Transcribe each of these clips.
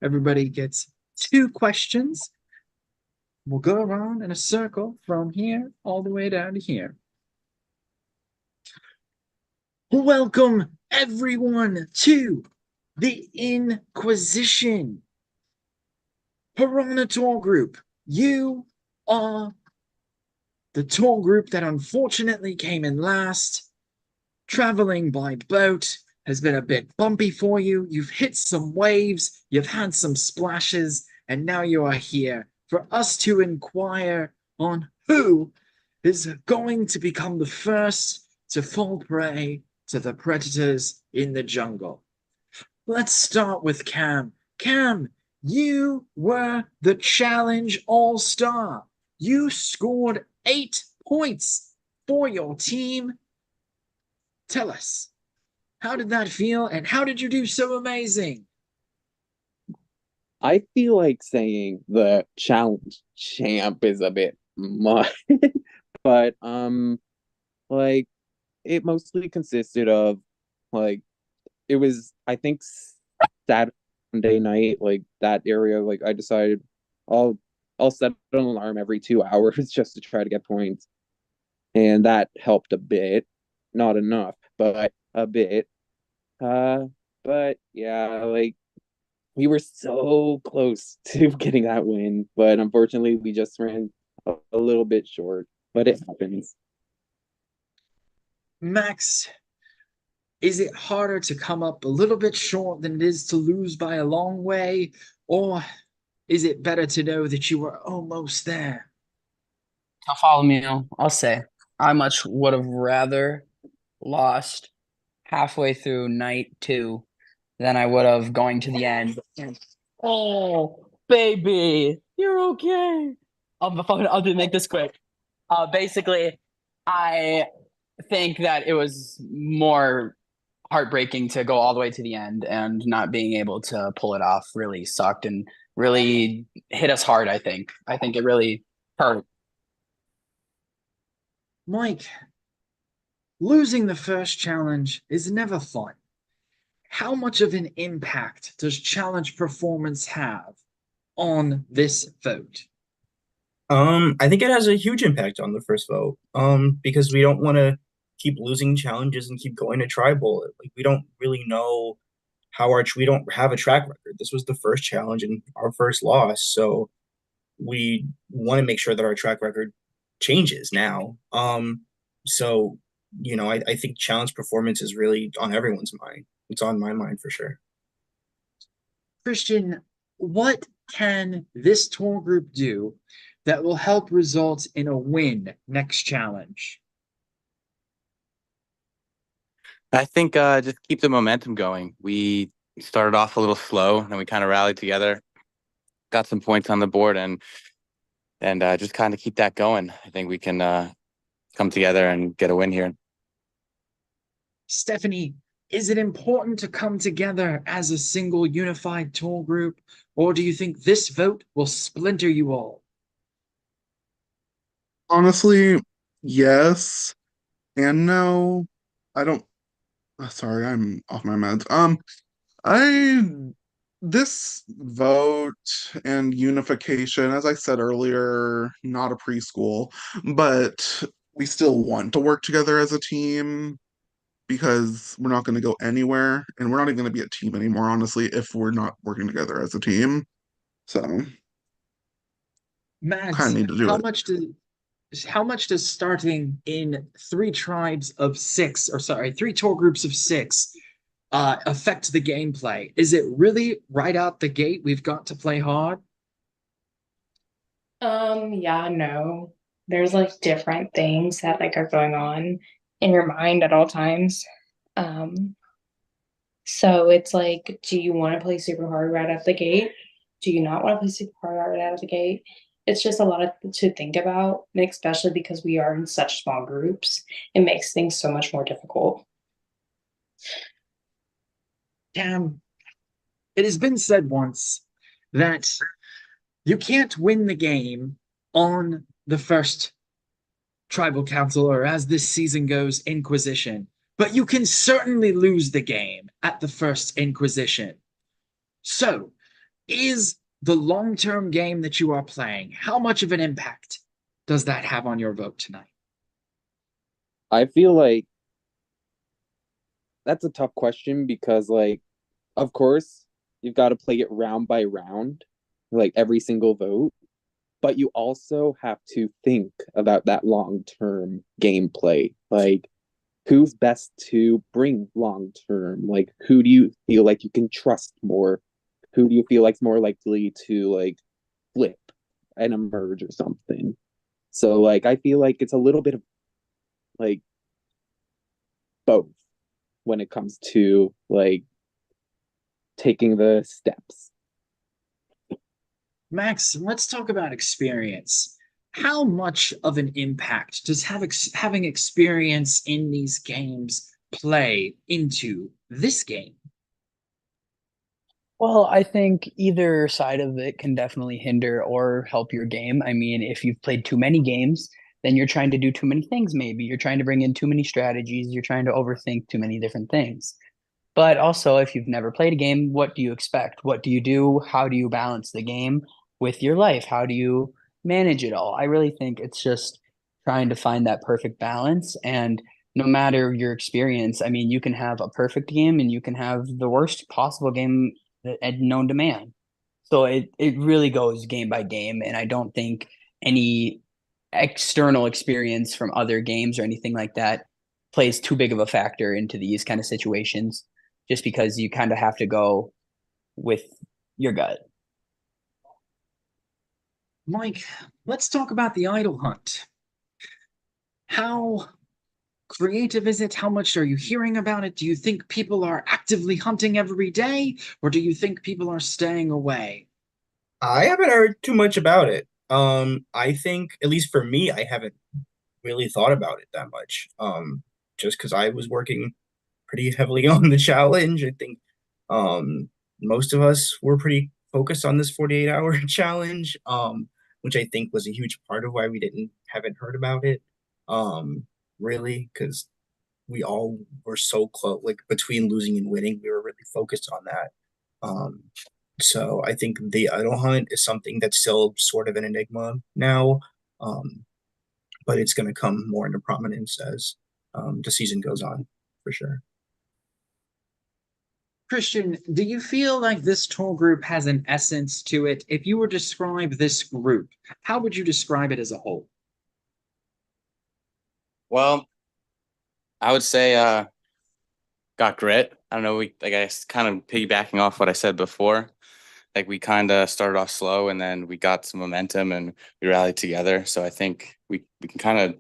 Everybody gets two questions. We'll go around in a circle from here all the way down to here. Welcome, everyone, to the Inquisition. Piranha Tour Group, you are the tour group that unfortunately came in last. Traveling by boat has been a bit bumpy for you. You've hit some waves, you've had some splashes, and now you are here for us to inquire on who is going to become the first to fall prey to the predators in the jungle. Let's start with Cam. Cam, you were the challenge all-star. You scored 8 points for your team. Tell us, how did that feel and how did you do so amazing? I feel like saying the challenge champ is a bit much, but like it mostly consisted of like it was I think Saturday night, like that area, like I decided I'll I'll set an alarm every 2 hours just to try to get points. And that helped a bit. Not enough, but a bit. Uh but yeah, like we were so close to getting that win, but unfortunately we just ran a little bit short. But it happens. Max, is it harder to come up a little bit short than it is to lose by a long way? Or is it better to know that you were almost there? I'll follow me. I'll say I much would have rather lost halfway through night two than I would have going to the end. Oh, baby, you're okay. I'll do make this quick. Basically, I think that it was more heartbreaking to go all the way to the end and not being able to pull it off really sucked and really hit us hard, I think. I think it really hurt. Mike, losing the first challenge is never fun. How much of an impact does challenge performance have on this vote? I think it has a huge impact on the first vote. Because we don't want to keep losing challenges and keep going to tribal. Like we don't really know we don't have a track record. This was the first challenge and our first loss, so we want to make sure that our track record changes now. So I think challenge performance is really on everyone's mind. It's on my mind for sure. Christian, what can this tour group do that will help result in a win next challenge? I think just keep the momentum going. We started off a little slow, and we kind of rallied together, got some points on the board, and just kind of keep that going. I think we can come together and get a win here. Stephanie, is it important to come together as a single unified tour group, or do you think this vote will splinter you all? Honestly, yes and no. I don't. Sorry, I'm off my meds. I this vote and unification, as I said earlier, not a preschool, but we still want to work together as a team because we're not going to go anywhere, and we're not even going to be a team anymore, honestly, if we're not working together as a team. So, kind of Mads, need to do how it. much do how much does starting in three tribes of six, or sorry, three tour groups of six, affect the gameplay? Is it really right out the gate? We've got to play hard. Yeah, no. There's like different things that like are going on in your mind at all times. Um, so it's like, do you want to play super hard right out the gate? Do you not want to play super hard right out of the gate? It's just a lot to think about, and especially because we are in such small groups, it makes things so much more difficult. Damn, it has been said once that you can't win the game on the first tribal council, or as this season goes, Inquisition, but you can certainly lose the game at the first Inquisition. So, is the long-term game that you are playing, how much of an impact does that have on your vote tonight? I feel like that's a tough question because, like, of course, you've got to play it round by round, like every single vote, but you also have to think about that long-term gameplay. Like, who's best to bring long-term? Like, who do you feel like you can trust more? Who do you feel like's more likely to, like, flip and emerge or something? So, like, I feel like it's a little bit of, like, both when it comes to, like, taking the steps. Max, let's talk about experience. How much of an impact does having experience in these games play into this game? Well, I think either side of it can definitely hinder or help your game. I mean, if you've played too many games, then you're trying to do too many things, maybe. You're trying to bring in too many strategies, you're trying to overthink too many different things. But also, if you've never played a game, what do you expect? What do you do? How do you balance the game with your life? How do you manage it all? I really think it's just trying to find that perfect balance. And no matter your experience, I mean, you can have a perfect game and you can have the worst possible game known to man. So it really goes game by game. And I don't think any external experience from other games or anything like that plays too big of a factor into these kind of situations, just because you kind of have to go with your gut. Mike, let's talk about the idol hunt. How creative is it? How much are you hearing about it? Do you think people are actively hunting every day, or do you think people are staying away? I haven't heard too much about it. I think, at least for me, I haven't really thought about it that much. Just because I was working pretty heavily on the challenge. I think most of us were pretty focused on this 48-hour challenge, which I think was a huge part of why we haven't heard about it. Really, because we all were so close, like between losing and winning, we were really focused on that. Um, so I think the idol hunt is something that's still sort of an enigma now, um, but it's going to come more into prominence as the season goes on, for sure. Christian, do you feel like this tour group has an essence to it? If you were to describe this group, how would you describe it as a whole? Well, I would say got grit. I don't know, we like I guess kind of piggybacking off what I said before. Like we kind of started off slow and then we got some momentum and we rallied together. So I think we can kind of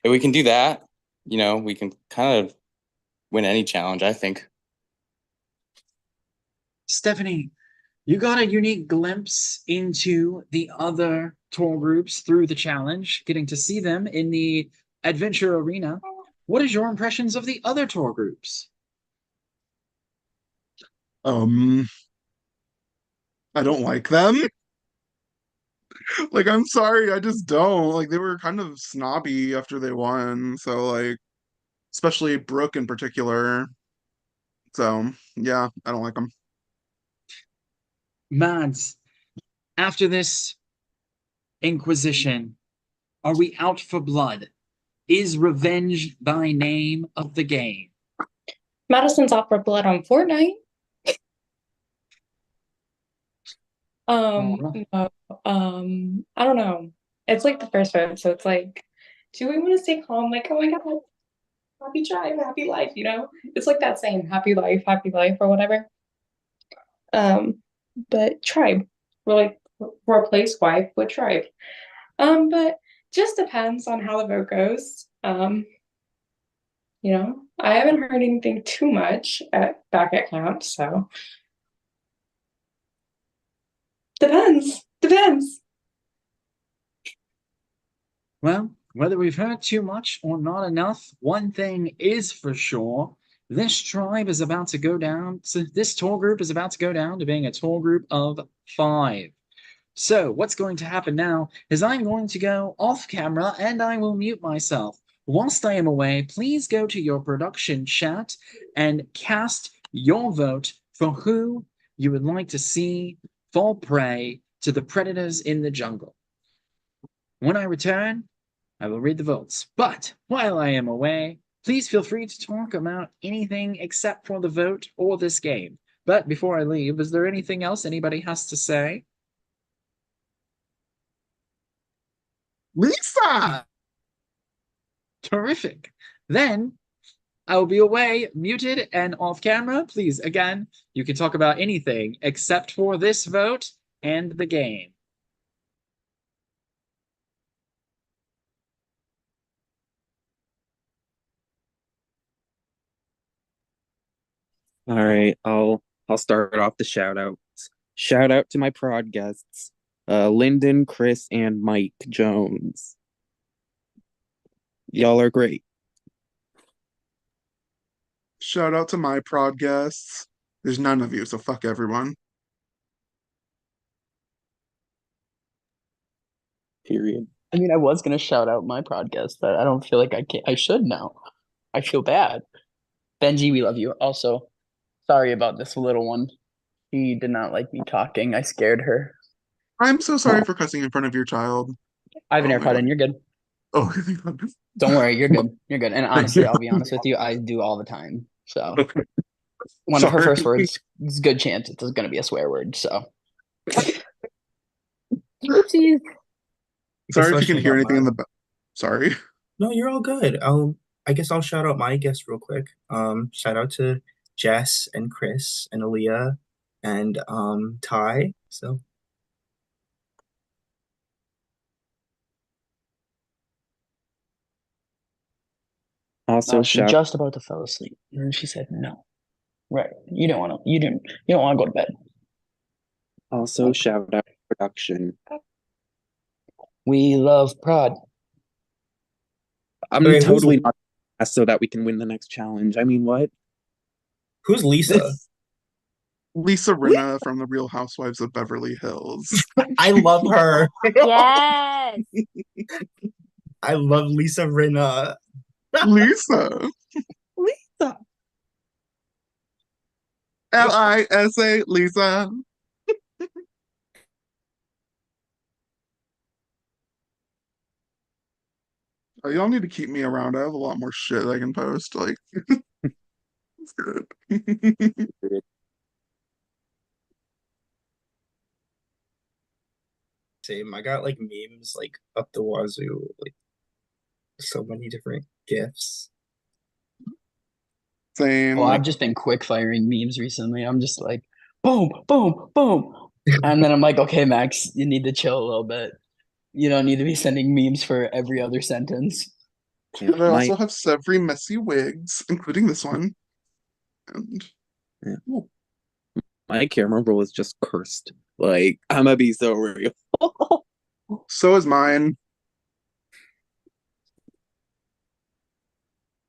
if we can do that, we can kind of win any challenge, I think. Stephanie, you got a unique glimpse into the other tour groups through the challenge, getting to see them in the adventure arena. What is your impressions of the other tour groups? Um, I don't like them. Like, I'm sorry, I just don't. Like, they were kind of snobby after they won, so like, especially Brooke in particular. So yeah, I don't like them. Mads, after this Inquisition, are we out for blood? Is revenge thy name of the game? Madison's out for blood on Fortnite. No, I don't know. It's like the first vote, so it's like, do we want to stay calm? Like, oh my god, happy tribe, happy life, you know? It's like that saying, happy life, or whatever. But tribe, we're like replace wife with tribe. But just depends on how the vote goes. I haven't heard anything too much back at camp, so depends. Well, whether we've heard too much or not enough, one thing is for sure. This tribe is about to go down. So this tour group is about to go down to being a tour group of 5. So what's going to happen now is I'm going to go off camera and I will mute myself. Whilst I am away, please go to your production chat and cast your vote for who you would like to see fall prey to the predators in the jungle. When I return, I will read the votes. But while I am away, please feel free to talk about anything except for the vote or this game. But before I leave, is there anything else anybody has to say? Lisa! Terrific. Then I will be away, muted and off camera. Please, again, you can talk about anything except for this vote and the game. All right, I'll start off the shout outs. Shout out to my prod guests, Lyndon, Chris, and Mike Jones. Y'all are great. Shout out to my prod guests. There's none of you, so fuck everyone. Period. I mean, I was gonna shout out my podcast, but I don't feel like I can. I should now. I feel bad. Benji, we love you. Also, sorry about this little one. She did not like me talking. I scared her. I'm so sorry for cussing in front of your child. I have an Oh my AirPod God. in. You're good. Oh, thank God. Don't worry. You're good. You're good. And honestly, you. I'll be honest with you. I do all the time. So Okay. one of her Sorry. first words is a good chance it's going to be a swear word. So oopsies. Sorry if I'll you can shout hear out anything in my- the back. Sorry. No, you're all good. I guess I'll shout out my guests real quick. Shout out to Jess and Chris and Aaliyah and Ty. So Also, She's shout just about to fall asleep, and then she said, "No, right? You don't want to. You don't want to go to bed. shout out production. We love prod. I'm Okay, totally not so that we can win the next challenge. I mean, what? who's Lisa? Lisa Rinna from the Real Housewives of Beverly Hills. I love her. Yes. I love Lisa Rinna. Lisa. Lisa. Lisa. Lisa. Y'all need to keep me around. I have a lot more shit I can post. Like, it's good. Same. I got like memes like up the wazoo, like so many different gifs. Same. Well, Like, I've just been quick firing memes recently. I'm just like, boom, boom, boom, and then I'm like, okay, Max, you need to chill a little bit. You don't need to be sending memes for every other sentence. Yeah, but I my also have several messy wigs, including this one. And my camera roll is just cursed. Like, I'm gonna be so real. so is mine.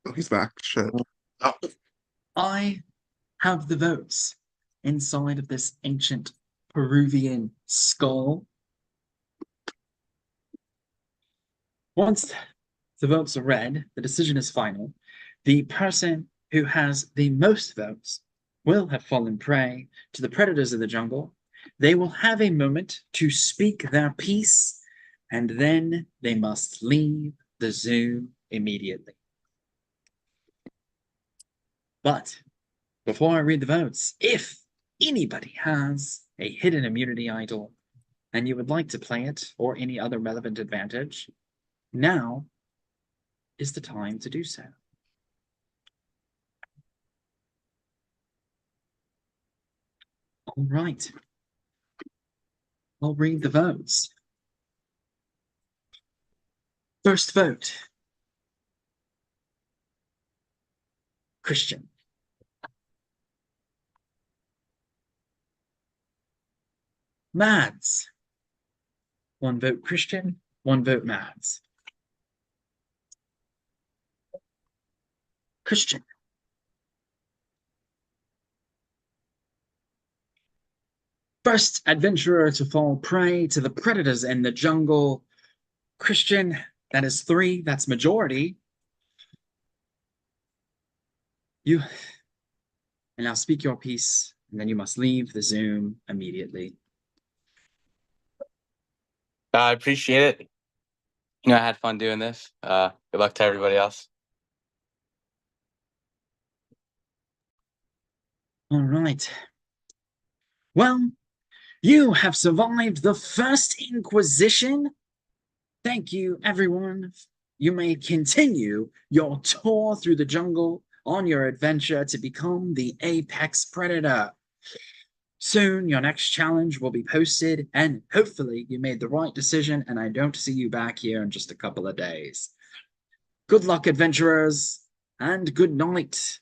Oh, he's back. Shit. Oh. I have the votes inside of this ancient Peruvian skull. Once the votes are read, the decision is final. The person who has the most votes will have fallen prey to the predators of the jungle. They will have a moment to speak their piece, and then they must leave the zoo immediately. But before I read the votes, if anybody has a hidden immunity idol and you would like to play it or any other relevant advantage, now is the time to do so. All right. I'll read the votes. First vote, Christian. Mads. One vote Christian, one vote Mads. Christian. First adventurer to fall prey to the predators in the jungle. Christian, that is 3. That's majority. You and now speak your piece, and then you must leave the Zoom immediately. I appreciate it. I had fun doing this. Good luck to everybody else. All right. Well, you have survived the first Inquisition. Thank you, everyone. You may continue your tour through the jungle on your adventure to become the apex predator. Soon, your next challenge will be posted, and hopefully, you made the right decision, and I don't see you back here in just a couple of days. Good luck, adventurers, and good night.